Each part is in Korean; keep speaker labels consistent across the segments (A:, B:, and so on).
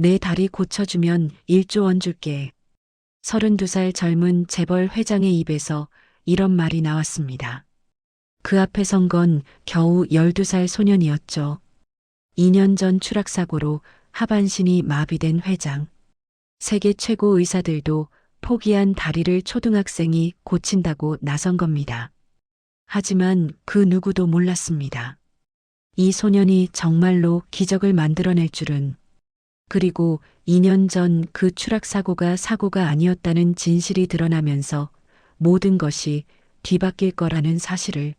A: 내 다리 고쳐주면 1조 원 줄게. 32살 젊은 재벌 회장의 입에서 이런 말이 나왔습니다. 그 앞에 선 건 겨우 12살 소년이었죠. 2년 전 추락사고로 하반신이 마비된 회장. 세계 최고 의사들도 포기한 다리를 초등학생이 고친다고 나선 겁니다. 하지만 그 누구도 몰랐습니다. 이 소년이 정말로 기적을 만들어낼 줄은. 그리고 2년 전 그 추락사고가 사고가 아니었다는 진실이 드러나면서 모든 것이 뒤바뀔 거라는 사실을.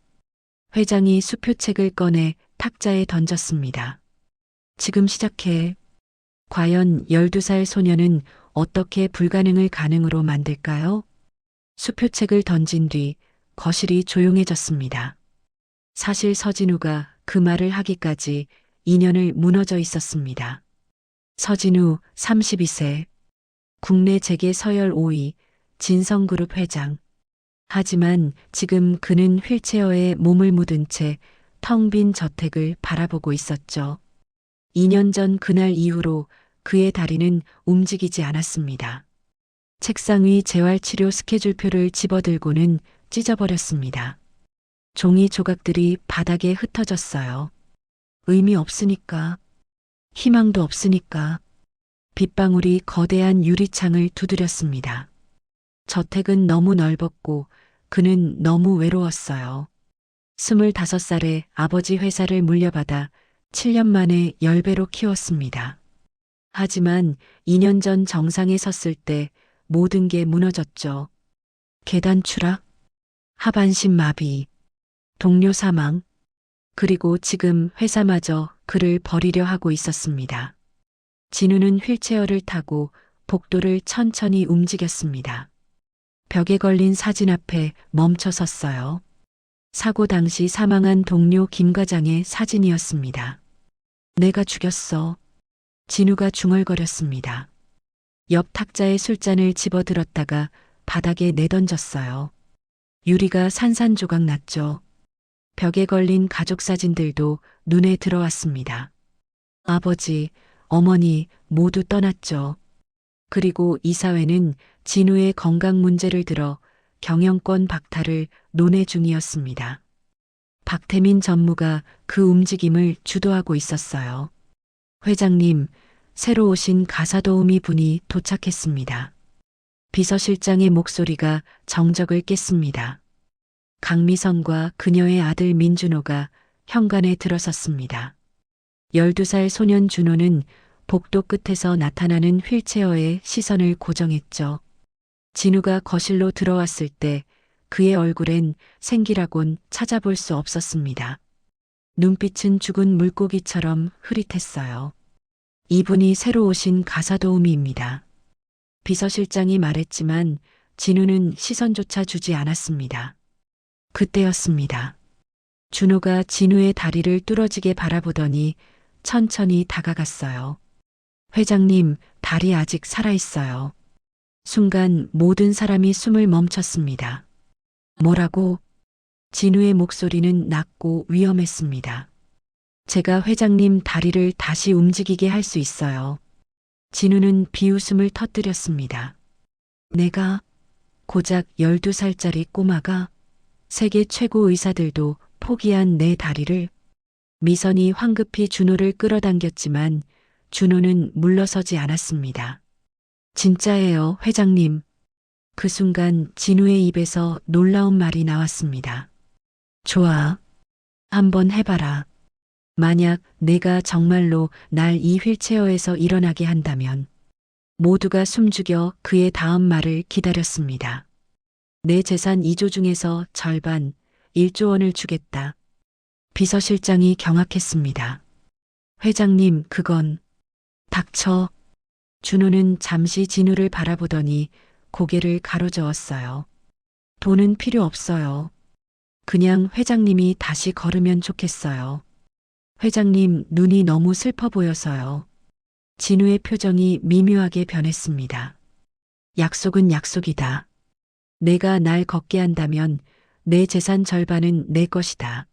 A: 회장이 수표책을 꺼내 탁자에 던졌습니다. 지금 시작해. 과연 12살 소년은 어떻게 불가능을 가능으로 만들까요? 수표책을 던진 뒤 거실이 조용해졌습니다. 사실 서진우가 그 말을 하기까지 2년을 무너져 있었습니다. 서진우 32세. 국내 재계 서열 5위, 진성그룹 회장. 하지만 지금 그는 휠체어에 몸을 묻은 채 텅 빈 저택을 바라보고 있었죠. 2년 전 그날 이후로 그의 다리는 움직이지 않았습니다. 책상 위 재활치료 스케줄표를 집어들고는 찢어버렸습니다. 종이 조각들이 바닥에 흩어졌어요. 의미 없으니까. 희망도 없으니까. 빗방울이 거대한 유리창을 두드렸습니다. 저택은 너무 넓었고 그는 너무 외로웠어요. 25살에 아버지 회사를 물려받아 7년 만에 10배로 키웠습니다. 하지만 2년 전 정상에 섰을 때 모든 게 무너졌죠. 계단 추락, 하반신 마비, 동료 사망, 그리고 지금 회사마저 그를 버리려 하고 있었습니다. 진우는 휠체어를 타고 복도를 천천히 움직였습니다. 벽에 걸린 사진 앞에 멈춰 섰어요. 사고 당시 사망한 동료 김 과장의 사진이었습니다. 내가 죽였어. 진우가 중얼거렸습니다. 옆 탁자에 술잔을 집어들었다가 바닥에 내던졌어요. 유리가 산산조각 났죠. 벽에 걸린 가족 사진들도 눈에 들어왔습니다. 아버지, 어머니 모두 떠났죠. 그리고 이사회는 진우의 건강 문제를 들어 경영권 박탈을 논의 중이었습니다. 박태민 전무가 그 움직임을 주도하고 있었어요. 회장님, 새로 오신 가사도우미 분이 도착했습니다. 비서실장의 목소리가 정적을 깼습니다. 강미선과 그녀의 아들 민준호가 현관에 들어섰습니다. 12살 소년 준호는 복도 끝에서 나타나는 휠체어에 시선을 고정했죠. 진우가 거실로 들어왔을 때 그의 얼굴엔 생기라곤 찾아볼 수 없었습니다. 눈빛은 죽은 물고기처럼 흐릿했어요. 이분이 새로 오신 가사도우미입니다. 비서실장이 말했지만 진우는 시선조차 주지 않았습니다. 그때였습니다. 준호가 진우의 다리를 뚫어지게 바라보더니 천천히 다가갔어요. 회장님, 다리 아직 살아있어요. 순간 모든 사람이 숨을 멈췄습니다. 뭐라고? 진우의 목소리는 낮고 위험했습니다. 제가 회장님 다리를 다시 움직이게 할 수 있어요. 진우는 비웃음을 터뜨렸습니다. 내가 고작 12살짜리 꼬마가 세계 최고 의사들도 포기한 내 다리를. 미선이 황급히 준호를 끌어당겼지만 준호는 물러서지 않았습니다. 진짜예요, 회장님. 그 순간 진우의 입에서 놀라운 말이 나왔습니다. 좋아. 한번 해봐라. 만약 내가 정말로 날 이 휠체어에서 일어나게 한다면. 모두가 숨죽여 그의 다음 말을 기다렸습니다. 내 재산 2조 중에서 절반, 1조 원을 주겠다. 비서실장이 경악했습니다. 회장님, 그건. 닥쳐. 준호는 잠시 진우를 바라보더니 고개를 가로저었어요. 돈은 필요 없어요. 그냥 회장님이 다시 걸으면 좋겠어요. 회장님 눈이 너무 슬퍼 보여서요. 진우의 표정이 미묘하게 변했습니다. 약속은 약속이다. 내가 날 걷게 한다면 내 재산 절반은 내 것이다.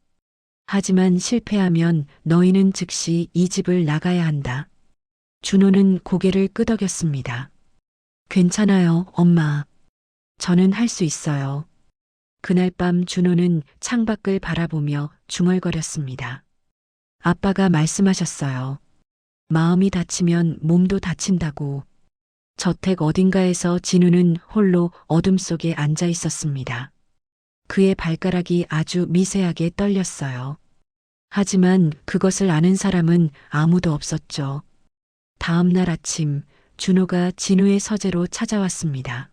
A: 하지만 실패하면 너희는 즉시 이 집을 나가야 한다. 준호는 고개를 끄덕였습니다. 괜찮아요, 엄마. 저는 할 수 있어요. 그날 밤 준호는 창밖을 바라보며 중얼거렸습니다. 아빠가 말씀하셨어요. 마음이 다치면 몸도 다친다고. 저택 어딘가에서 진우는 홀로 어둠 속에 앉아 있었습니다. 그의 발가락이 아주 미세하게 떨렸어요. 하지만 그것을 아는 사람은 아무도 없었죠. 다음 날 아침 준호가 진우의 서재로 찾아왔습니다.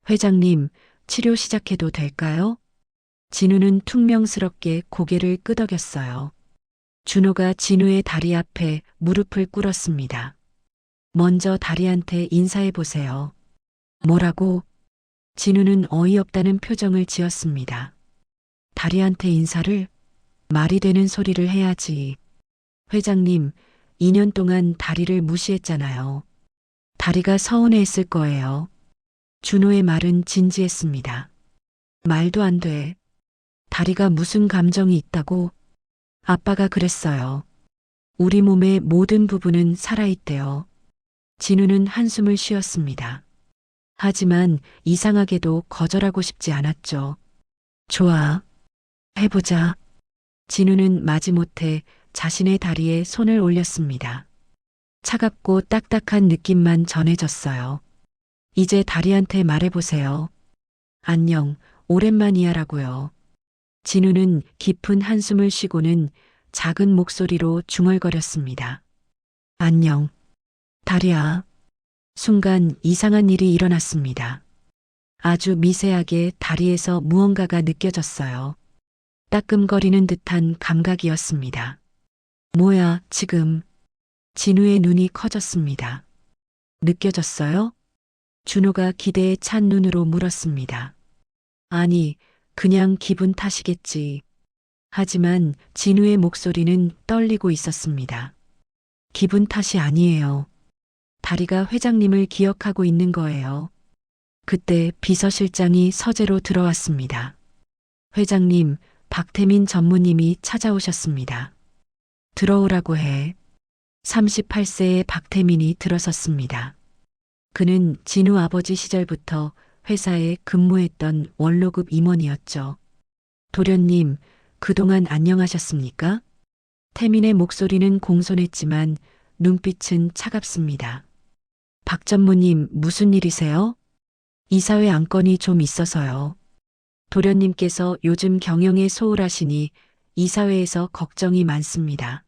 A: 회장님, 치료 시작해도 될까요? 진우는 퉁명스럽게 고개를 끄덕였어요. 준호가 진우의 다리 앞에 무릎을 꿇었습니다. 먼저 다리한테 인사해 보세요. 뭐라고? 진우는 어이없다는 표정을 지었습니다. 다리한테 인사를? 말이 되는 소리를 해야지. 회장님, 2년 동안 다리를 무시했잖아요. 다리가 서운해했을 거예요. 준호의 말은 진지했습니다. 말도 안 돼. 다리가 무슨 감정이 있다고? 아빠가 그랬어요. 우리 몸의 모든 부분은 살아있대요. 진우는 한숨을 쉬었습니다. 하지만 이상하게도 거절하고 싶지 않았죠. 좋아. 해보자. 진우는 마지못해 자신의 다리에 손을 올렸습니다. 차갑고 딱딱한 느낌만 전해졌어요. 이제 다리한테 말해보세요. 안녕, 오랜만이야라고요. 진우는 깊은 한숨을 쉬고는 작은 목소리로 중얼거렸습니다. 안녕, 다리야. 순간 이상한 일이 일어났습니다. 아주 미세하게 다리에서 무언가가 느껴졌어요. 따끔거리는 듯한 감각이었습니다. 뭐야, 지금. 진우의 눈이 커졌습니다. 느껴졌어요? 준호가 기대에 찬 눈으로 물었습니다. 아니, 그냥 기분 탓이겠지. 하지만 진우의 목소리는 떨리고 있었습니다. 기분 탓이 아니에요. 다리가 회장님을 기억하고 있는 거예요. 그때 비서실장이 서재로 들어왔습니다. 회장님, 박태민 전무님이 찾아오셨습니다. 들어오라고 해. 38세의 박태민이 들어섰습니다. 그는 진우 아버지 시절부터 회사에 근무했던 원로급 임원이었죠. 도련님, 그동안 안녕하셨습니까? 태민의 목소리는 공손했지만 눈빛은 차갑습니다. 박 전무님, 무슨 일이세요? 이사회 안건이 좀 있어서요. 도련님께서 요즘 경영에 소홀하시니 이사회에서 걱정이 많습니다.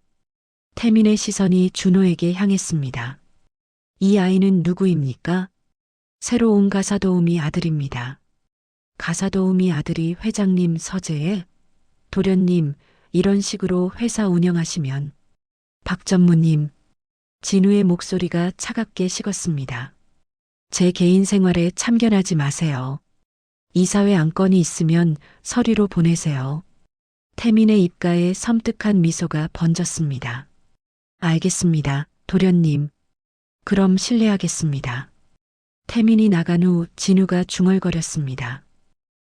A: 태민의 시선이 준호에게 향했습니다. 이 아이는 누구입니까? 새로 온 가사도우미 아들입니다. 가사도우미 아들이 회장님 서재에? 도련님, 이런 식으로 회사 운영하시면. 박 전무님, 진우의 목소리가 차갑게 식었습니다. 제 개인 생활에 참견하지 마세요. 이사회 안건이 있으면 서류로 보내세요. 태민의 입가에 섬뜩한 미소가 번졌습니다. 알겠습니다, 도련님. 그럼 실례하겠습니다. 태민이 나간 후 진우가 중얼거렸습니다.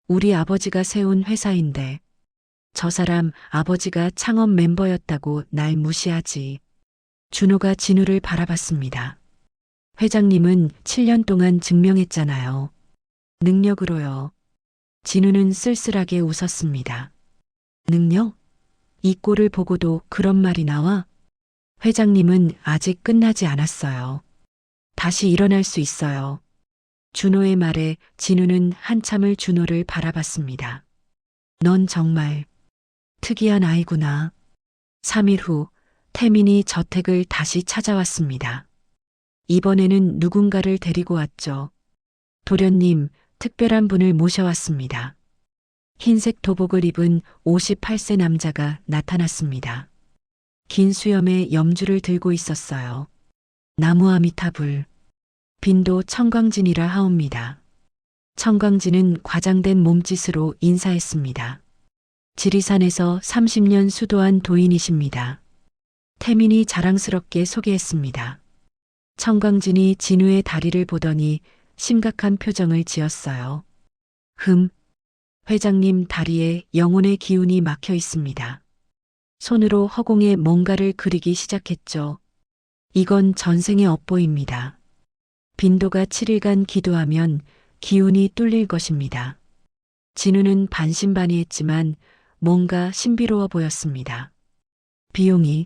A: 우리 아버지가 세운 회사인데 저 사람 아버지가 창업 멤버였다고 날 무시하지. 준호가 진우를 바라봤습니다. 회장님은 7년 동안 증명했잖아요. 능력으로요. 진우는 쓸쓸하게 웃었습니다. 능력? 이 꼴을 보고도 그런 말이 나와? 회장님은 아직 끝나지 않았어요. 다시 일어날 수 있어요. 준호의 말에 진우는 한참을 준호를 바라봤습니다. 넌 정말 특이한 아이구나. 3일 후 태민이 저택을 다시 찾아왔습니다. 이번에는 누군가를 데리고 왔죠. 도련님, 특별한 분을 모셔왔습니다. 흰색 도복을 입은 58세 남자가 나타났습니다. 긴 수염에 염주를 들고 있었어요. 나무 아미타불. 빈도 청광진이라 하옵니다. 청광진은 과장된 몸짓으로 인사했습니다. 지리산에서 30년 수도한 도인이십니다. 태민이 자랑스럽게 소개했습니다. 청광진이 진우의 다리를 보더니 심각한 표정을 지었어요. 회장님 다리에 영혼의 기운이 막혀 있습니다. 손으로 허공에 뭔가를 그리기 시작했죠. 이건 전생의 업보입니다. 빈도가 7일간 기도하면 기운이 뚫릴 것입니다. 진우는 반신반의했지만 뭔가 신비로워 보였습니다. 비용이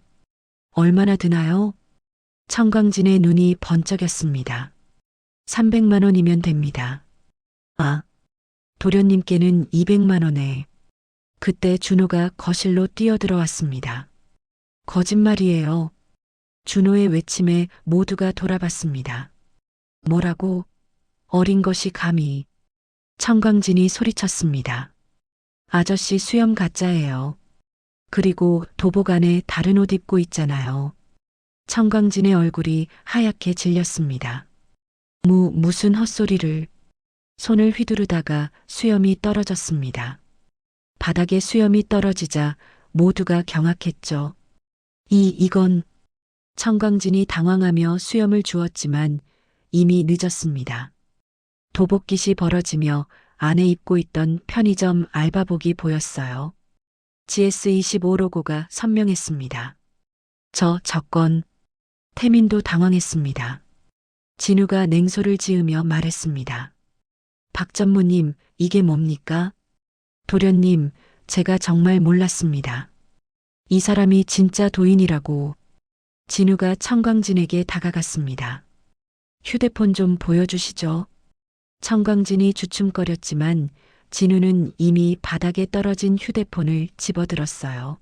A: 얼마나 드나요? 청광진의 눈이 번쩍였습니다. 300만 원이면 됩니다. 아, 도련님께는 200만 원에. 그때 준호가 거실로 뛰어들어왔습니다. 거짓말이에요. 준호의 외침에 모두가 돌아봤습니다. 뭐라고? 어린 것이 감히. 청광진이 소리쳤습니다. 아저씨 수염 가짜예요. 그리고 도복 안에 다른 옷 입고 있잖아요. 청광진의 얼굴이 하얗게 질렸습니다. 무슨 헛소리를. 손을 휘두르다가 수염이 떨어졌습니다. 바닥에 수염이 떨어지자 모두가 경악했죠. 이건. 청광진이 당황하며 수염을 주었지만 이미 늦었습니다. 도복깃이 벌어지며 안에 입고 있던 편의점 알바복이 보였어요. GS25 로고가 선명했습니다. 저건. 태민도 당황했습니다. 진우가 냉소를 지으며 말했습니다. 박 전무님, 이게 뭡니까? 도련님, 제가 정말 몰랐습니다. 이 사람이 진짜 도인이라고. 진우가 청광진에게 다가갔습니다. 휴대폰 좀 보여주시죠. 청광진이 주춤거렸지만 진우는 이미 바닥에 떨어진 휴대폰을 집어들었어요.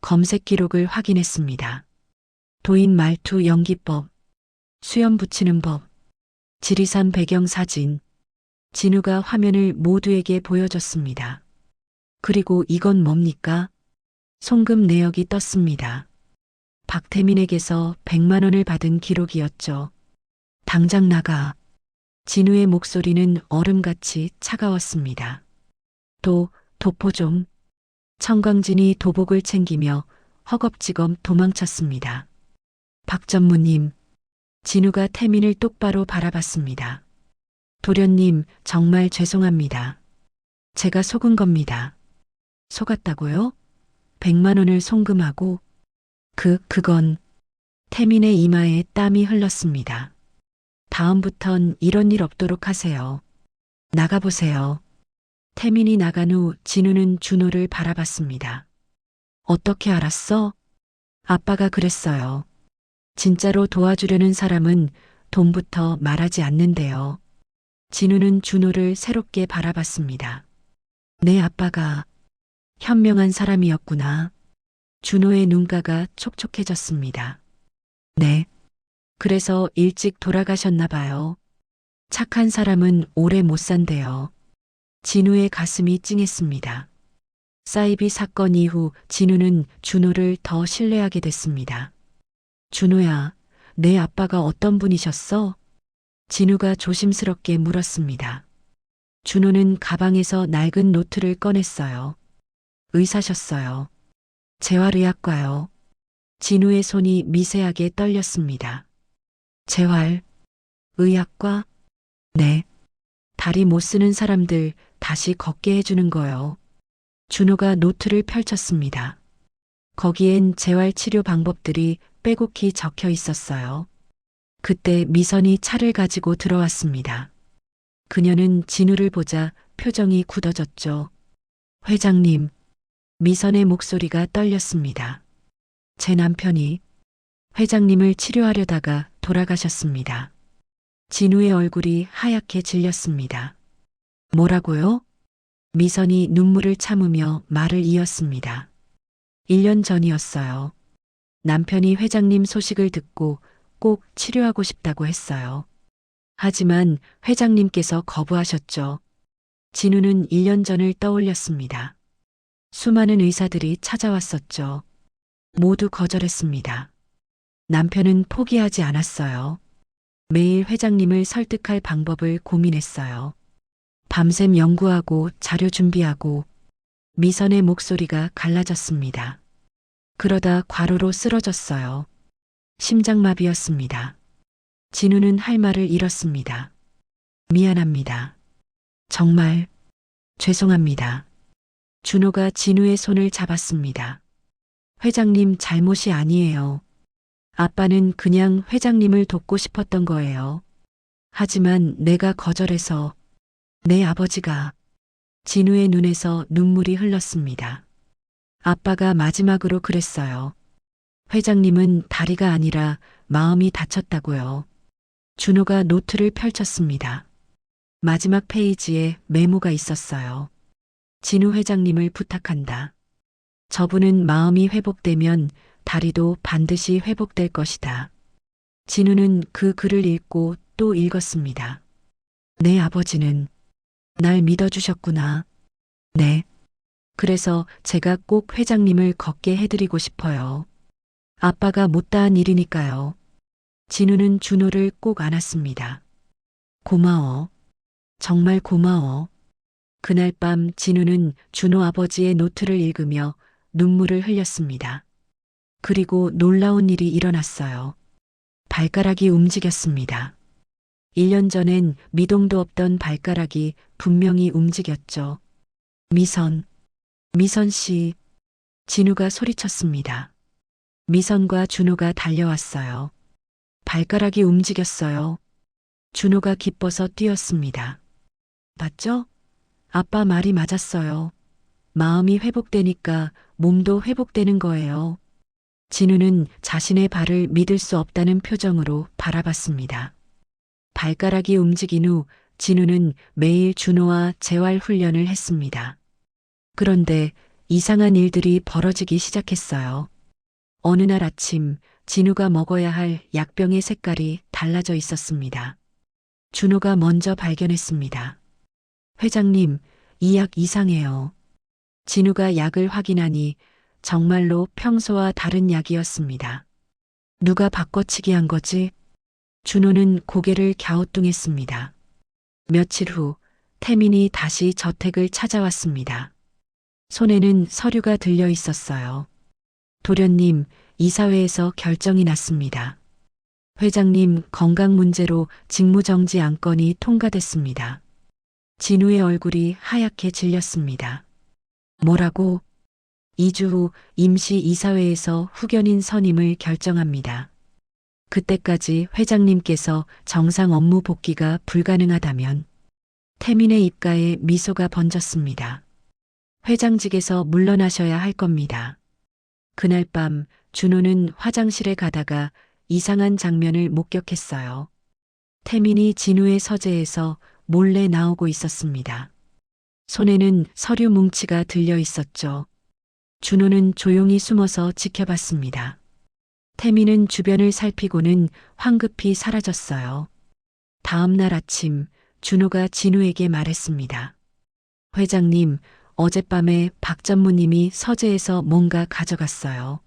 A: 검색 기록을 확인했습니다. 도인 말투 연기법, 수염 붙이는 법, 지리산 배경 사진. 진우가 화면을 모두에게 보여줬습니다. 그리고 이건 뭡니까? 송금 내역이 떴습니다. 박태민에게서 100만 원을 받은 기록이었죠. 당장 나가. 진우의 목소리는 얼음같이 차가웠습니다. 도포 좀. 청광진이 도복을 챙기며 허겁지겁 도망쳤습니다. 박 전무님. 진우가 태민을 똑바로 바라봤습니다. 도련님, 정말 죄송합니다. 제가 속은 겁니다. 속았다고요? 100만 원을 송금하고. 그건. 태민의 이마에 땀이 흘렀습니다. 다음부턴 이런 일 없도록 하세요. 나가보세요. 태민이 나간 후 진우는 준호를 바라봤습니다. 어떻게 알았어? 아빠가 그랬어요. 진짜로 도와주려는 사람은 돈부터 말하지 않는데요. 진우는 준호를 새롭게 바라봤습니다. 내 아빠가 현명한 사람이었구나. 준호의 눈가가 촉촉해졌습니다. 네. 그래서 일찍 돌아가셨나 봐요. 착한 사람은 오래 못 산대요. 진우의 가슴이 찡했습니다. 사이비 사건 이후 진우는 준호를 더 신뢰하게 됐습니다. 준호야, 내 아빠가 어떤 분이셨어? 진우가 조심스럽게 물었습니다. 준호는 가방에서 낡은 노트를 꺼냈어요. 의사셨어요. 재활의학과요. 진우의 손이 미세하게 떨렸습니다. 재활, 의학과? 네. 다리 못 쓰는 사람들 다시 걷게 해주는 거요. 준호가 노트를 펼쳤습니다. 거기엔 재활치료 방법들이 빼곡히 적혀 있었어요. 그때 미선이 차를 가지고 들어왔습니다. 그녀는 진우를 보자 표정이 굳어졌죠. 회장님, 미선의 목소리가 떨렸습니다. 제 남편이 회장님을 치료하려다가 돌아가셨습니다. 진우의 얼굴이 하얗게 질렸습니다. 뭐라고요? 미선이 눈물을 참으며 말을 이었습니다. 1년 전이었어요. 남편이 회장님 소식을 듣고 꼭 치료하고 싶다고 했어요. 하지만 회장님께서 거부하셨죠. 진우는 1년 전을 떠올렸습니다. 수많은 의사들이 찾아왔었죠. 모두 거절했습니다. 남편은 포기하지 않았어요. 매일 회장님을 설득할 방법을 고민했어요. 밤샘 연구하고 자료 준비하고. 미선의 목소리가 갈라졌습니다. 그러다 과로로 쓰러졌어요. 심장마비였습니다. 진우는 할 말을 잃었습니다. 미안합니다. 정말 죄송합니다. 준호가 진우의 손을 잡았습니다. 회장님 잘못이 아니에요. 아빠는 그냥 회장님을 돕고 싶었던 거예요. 하지만 내가 거절해서 내 아버지가 진우의 눈에서 눈물이 흘렀습니다. 아빠가 마지막으로 그랬어요. 회장님은 다리가 아니라 마음이 다쳤다고요. 준호가 노트를 펼쳤습니다. 마지막 페이지에 메모가 있었어요. 진우 회장님을 부탁한다. 저분은 마음이 회복되면 다리도 반드시 회복될 것이다. 진우는 그 글을 읽고 또 읽었습니다. 내 아버지는 날 믿어주셨구나. 네. 그래서 제가 꼭 회장님을 걷게 해드리고 싶어요. 아빠가 못다한 일이니까요. 진우는 준호를 꼭 안았습니다. 고마워. 정말 고마워. 그날 밤 진우는 준호 아버지의 노트를 읽으며 눈물을 흘렸습니다. 그리고 놀라운 일이 일어났어요. 발가락이 움직였습니다. 1년 전엔 미동도 없던 발가락이 분명히 움직였죠. 미선 씨. 진우가 소리쳤습니다. 미선과 준호가 달려왔어요. 발가락이 움직였어요. 준호가 기뻐서 뛰었습니다. 맞죠? 아빠 말이 맞았어요. 마음이 회복되니까 몸도 회복되는 거예요. 진우는 자신의 발을 믿을 수 없다는 표정으로 바라봤습니다. 발가락이 움직인 후 진우는 매일 준호와 재활 훈련을 했습니다. 그런데 이상한 일들이 벌어지기 시작했어요. 어느 날 아침 진우가 먹어야 할 약병의 색깔이 달라져 있었습니다. 준호가 먼저 발견했습니다. 회장님, 이 약 이상해요. 진우가 약을 확인하니 정말로 평소와 다른 약이었습니다. 누가 바꿔치기 한 거지? 준호는 고개를 갸우뚱했습니다. 며칠 후 태민이 다시 저택을 찾아왔습니다. 손에는 서류가 들려 있었어요. 도련님, 이사회에서 결정이 났습니다. 회장님 건강 문제로 직무정지 안건이 통과됐습니다. 진우의 얼굴이 하얗게 질렸습니다. 뭐라고? 2주 후 임시 이사회에서 후견인 선임을 결정합니다. 그때까지 회장님께서 정상 업무 복귀가 불가능하다면 태민의 입가에 미소가 번졌습니다. 회장직에서 물러나셔야 할 겁니다. 그날 밤 준호는 화장실에 가다가 이상한 장면을 목격했어요. 태민이 진우의 서재에서 몰래 나오고 있었습니다. 손에는 서류 뭉치가 들려 있었죠. 준호는 조용히 숨어서 지켜봤습니다. 태민은 주변을 살피고는 황급히 사라졌어요. 다음 날 아침 준호가 진우에게 말했습니다. 회장님, 어젯밤에 박 전무님이 서재에서 뭔가 가져갔어요.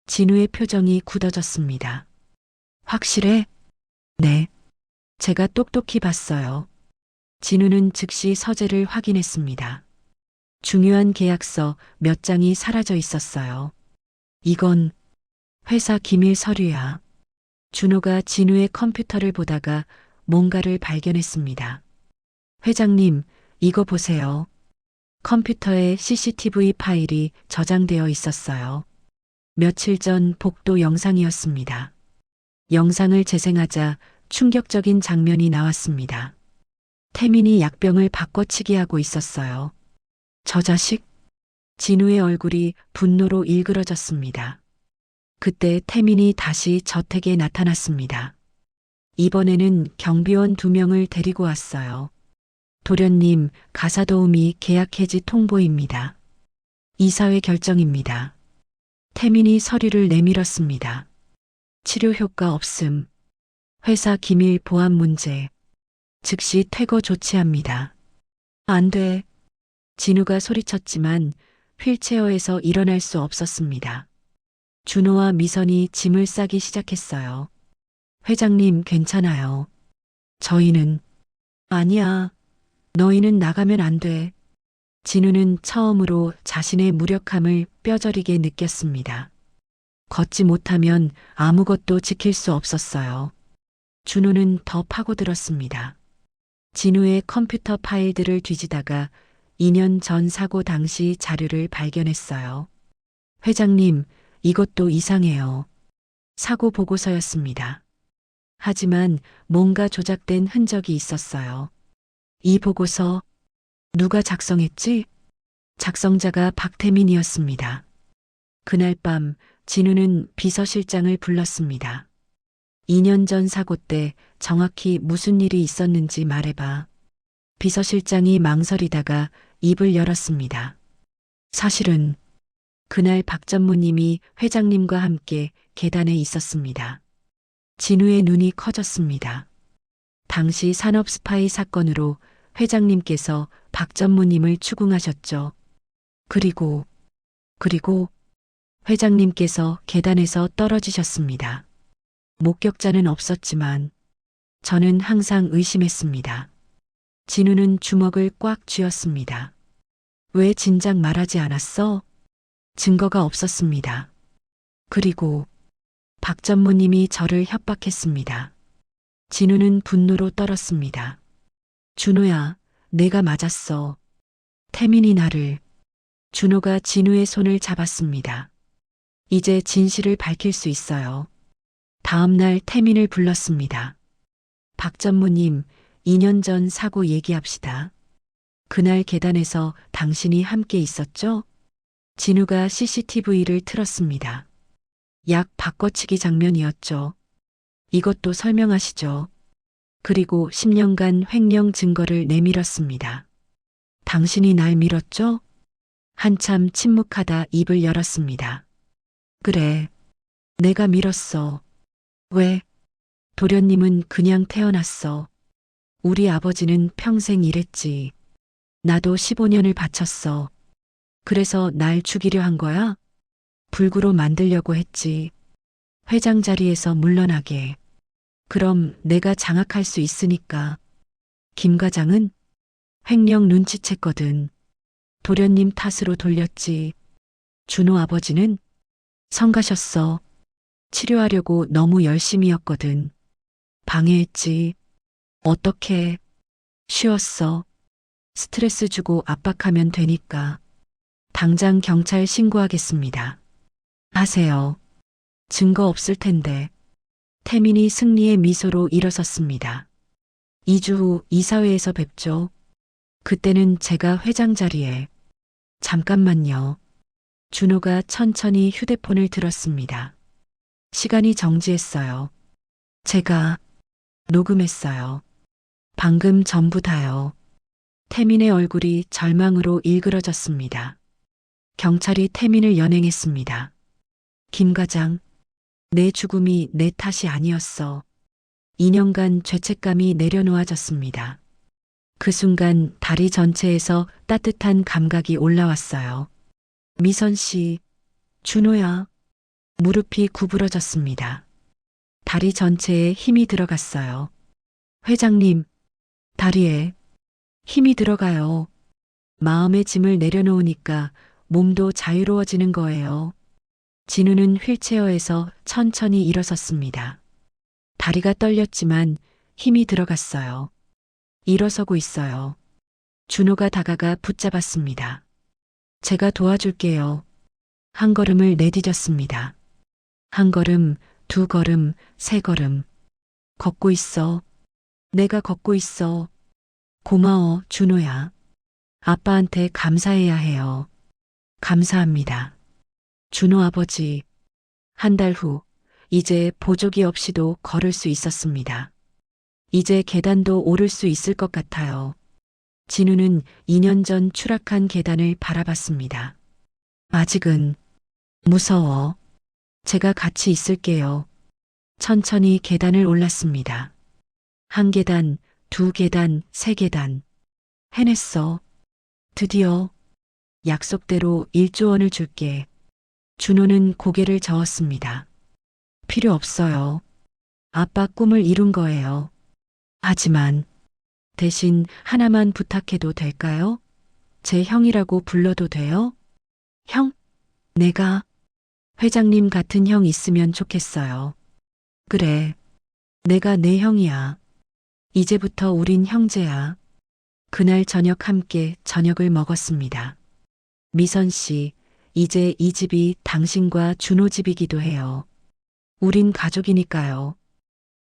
A: 진우의 표정이 굳어졌습니다. 확실해? 네. 제가 똑똑히 봤어요. 진우는 즉시 서재를 확인했습니다. 중요한 계약서 몇 장이 사라져 있었어요. 이건 회사 기밀 서류야. 준호가 진우의 컴퓨터를 보다가 뭔가를 발견했습니다. 회장님, 이거 보세요. 컴퓨터에 CCTV 파일이 저장되어 있었어요. 며칠 전 복도 영상이었습니다. 영상을 재생하자 충격적인 장면이 나왔습니다. 태민이 약병을 바꿔치기 하고 있었어요. 저 자식? 진우의 얼굴이 분노로 일그러졌습니다. 그때 태민이 다시 저택에 나타났습니다. 이번에는 경비원 2명을 데리고 왔어요. 도련님, 가사도우미 계약 해지 통보입니다. 이사회 결정입니다. 태민이 서류를 내밀었습니다. 치료 효과 없음. 회사 기밀 보안 문제. 즉시 퇴거 조치합니다. 안 돼. 진우가 소리쳤지만 휠체어에서 일어날 수 없었습니다. 준호와 미선이 짐을 싸기 시작했어요. 회장님, 괜찮아요. 저희는 아니야. 너희는 나가면 안 돼. 진우는 처음으로 자신의 무력함을 뼈저리게 느꼈습니다. 걷지 못하면 아무것도 지킬 수 없었어요. 준호는 더 파고들었습니다. 진우의 컴퓨터 파일들을 뒤지다가 2년 전 사고 당시 자료를 발견했어요. 회장님, 이것도 이상해요. 사고 보고서였습니다. 하지만 뭔가 조작된 흔적이 있었어요. 이 보고서 누가 작성했지? 작성자가 박태민이었습니다. 그날 밤 진우는 비서실장을 불렀습니다. 2년 전 사고 때 정확히 무슨 일이 있었는지 말해봐. 비서실장이 망설이다가 입을 열었습니다. 사실은 그날 박 전무님이 회장님과 함께 계단에 있었습니다. 진우의 눈이 커졌습니다. 당시 산업 스파이 사건으로 회장님께서 박 전무님을 추궁하셨죠. 그리고 회장님께서 계단에서 떨어지셨습니다. 목격자는 없었지만 저는 항상 의심했습니다. 진우는 주먹을 꽉 쥐었습니다. 왜 진작 말하지 않았어? 증거가 없었습니다. 그리고 박 전무님이 저를 협박했습니다. 진우는 분노로 떨었습니다. 준호야, 내가 맞았어. 태민이 나를. 준호가 진우의 손을 잡았습니다. 이제 진실을 밝힐 수 있어요. 다음 날 태민을 불렀습니다. 박 전무님, 2년 전 사고 얘기합시다. 그날 계단에서 당신이 함께 있었죠? 진우가 CCTV를 틀었습니다. 약 바꿔치기 장면이었죠. 이것도 설명하시죠. 그리고 10년간 횡령 증거를 내밀었습니다. 당신이 날 밀었죠? 한참 침묵하다 입을 열었습니다. 그래, 내가 밀었어. 왜? 도련님은 그냥 태어났어. 우리 아버지는 평생 일했지. 나도 15년을 바쳤어. 그래서 날 죽이려 한 거야? 불구로 만들려고 했지. 회장 자리에서 물러나게. 그럼 내가 장악할 수 있으니까. 김 과장은 횡령 눈치챘거든. 도련님 탓으로 돌렸지. 준호 아버지는 성가셨어. 치료하려고 너무 열심히였거든. 방해했지. 어떻게? 쉬었어. 스트레스 주고 압박하면 되니까. 당장 경찰 신고하겠습니다. 하세요. 증거 없을 텐데. 태민이 승리의 미소로 일어섰습니다. 2주 후 이사회에서 뵙죠. 그때는 제가 회장 자리에. 잠깐만요. 준호가 천천히 휴대폰을 들었습니다. 시간이 정지했어요. 제가 녹음했어요. 방금 전부 다요. 태민의 얼굴이 절망으로 일그러졌습니다. 경찰이 태민을 연행했습니다. 김 과장, 내 죽음이 내 탓이 아니었어. 2년간 죄책감이 내려놓아졌습니다. 그 순간 다리 전체에서 따뜻한 감각이 올라왔어요. 미선 씨, 준호야. 무릎이 구부러졌습니다. 다리 전체에 힘이 들어갔어요. 회장님, 다리에 힘이 들어가요. 마음의 짐을 내려놓으니까 몸도 자유로워지는 거예요. 진우는 휠체어에서 천천히 일어섰습니다. 다리가 떨렸지만 힘이 들어갔어요. 일어서고 있어요. 준호가 다가가 붙잡았습니다. 제가 도와줄게요. 한 걸음을 내디뎠습니다. 한 걸음, 두 걸음, 세 걸음. 걷고 있어. 내가 걷고 있어. 고마워, 준호야. 아빠한테 감사해야 해요. 감사합니다. 준호 아버지. 한 달 후, 이제 보조기 없이도 걸을 수 있었습니다. 이제 계단도 오를 수 있을 것 같아요. 진우는 2년 전 추락한 계단을 바라봤습니다. 아직은 무서워. 제가 같이 있을게요. 천천히 계단을 올랐습니다. 한 계단, 두 계단, 세 계단. 해냈어. 드디어. 약속대로 1조 원을 줄게. 준호는 고개를 저었습니다. 필요 없어요. 아빠 꿈을 이룬 거예요. 하지만 대신 하나만 부탁해도 될까요? 제 형이라고 불러도 돼요? 형? 내가 회장님 같은 형 있으면 좋겠어요. 그래. 내가 내 형이야. 이제부터 우린 형제야. 그날 저녁 함께 저녁을 먹었습니다. 미선 씨, 이제 이 집이 당신과 준호 집이기도 해요. 우린 가족이니까요.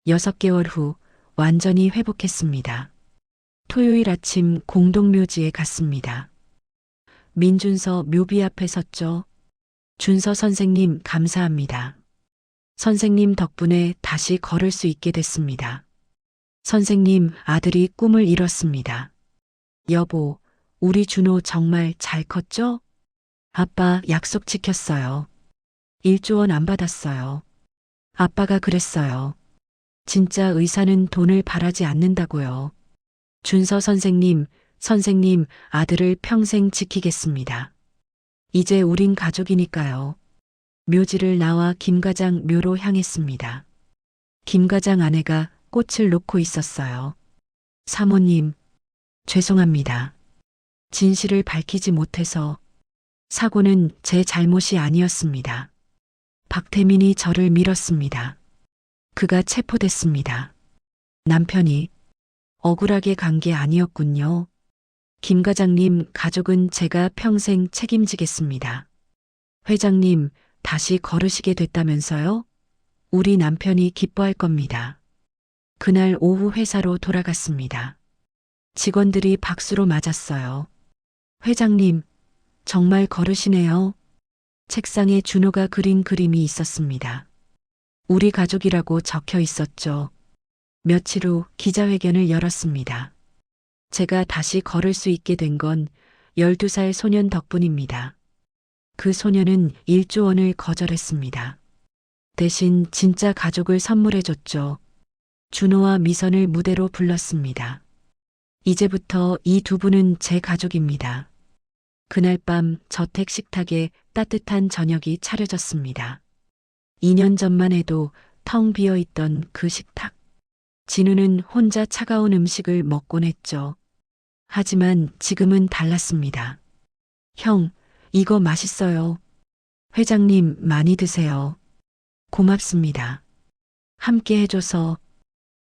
A: 6개월 후 완전히 회복했습니다. 토요일 아침 공동묘지에 갔습니다. 민준서 묘비 앞에 섰죠. 준서 선생님 감사합니다. 선생님 덕분에 다시 걸을 수 있게 됐습니다. 선생님, 아들이 꿈을 이뤘습니다. 여보, 우리 준호 정말 잘 컸죠? 아빠 약속 지켰어요. 1조 원 안 받았어요. 아빠가 그랬어요. 진짜 의사는 돈을 바라지 않는다고요. 준서 선생님, 선생님, 아들을 평생 지키겠습니다. 이제 우린 가족이니까요. 묘지를 나와 김과장 묘로 향했습니다. 김과장 아내가 꽃을 놓고 있었어요. 사모님, 죄송합니다. 진실을 밝히지 못해서 사고는 제 잘못이 아니었습니다. 박태민이 저를 밀었습니다. 그가 체포됐습니다. 남편이 억울하게 간 게 아니었군요. 김 과장님, 가족은 제가 평생 책임지겠습니다. 회장님, 다시 걸으시게 됐다면서요? 우리 남편이 기뻐할 겁니다. 그날 오후 회사로 돌아갔습니다. 직원들이 박수로 맞았어요. 회장님, 정말 걸으시네요. 책상에 준호가 그린 그림이 있었습니다. 우리 가족이라고 적혀 있었죠. 며칠 후 기자회견을 열었습니다. 제가 다시 걸을 수 있게 된 건 12살 소년 덕분입니다. 그 소년은 1조 원을 거절했습니다. 대신 진짜 가족을 선물해줬죠. 준호와 미선을 무대로 불렀습니다. 이제부터 이 두 분은 제 가족입니다. 그날 밤 저택 식탁에 따뜻한 저녁이 차려졌습니다. 2년 전만 해도 텅 비어 있던 그 식탁. 진우는 혼자 차가운 음식을 먹곤 했죠. 하지만 지금은 달랐습니다. 형, 이거 맛있어요. 회장님, 많이 드세요. 고맙습니다. 함께 해줘서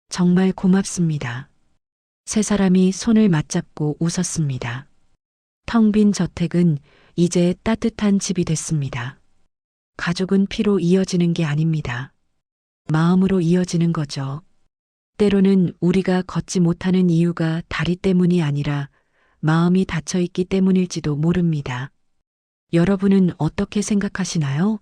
A: 정말 고맙습니다. 세 사람이 손을 맞잡고 웃었습니다. 텅 빈 저택은 이제 따뜻한 집이 됐습니다. 가족은 피로 이어지는 게 아닙니다. 마음으로 이어지는 거죠. 때로는 우리가 걷지 못하는 이유가 다리 때문이 아니라 마음이 닫혀 있기 때문일지도 모릅니다. 여러분은 어떻게 생각하시나요?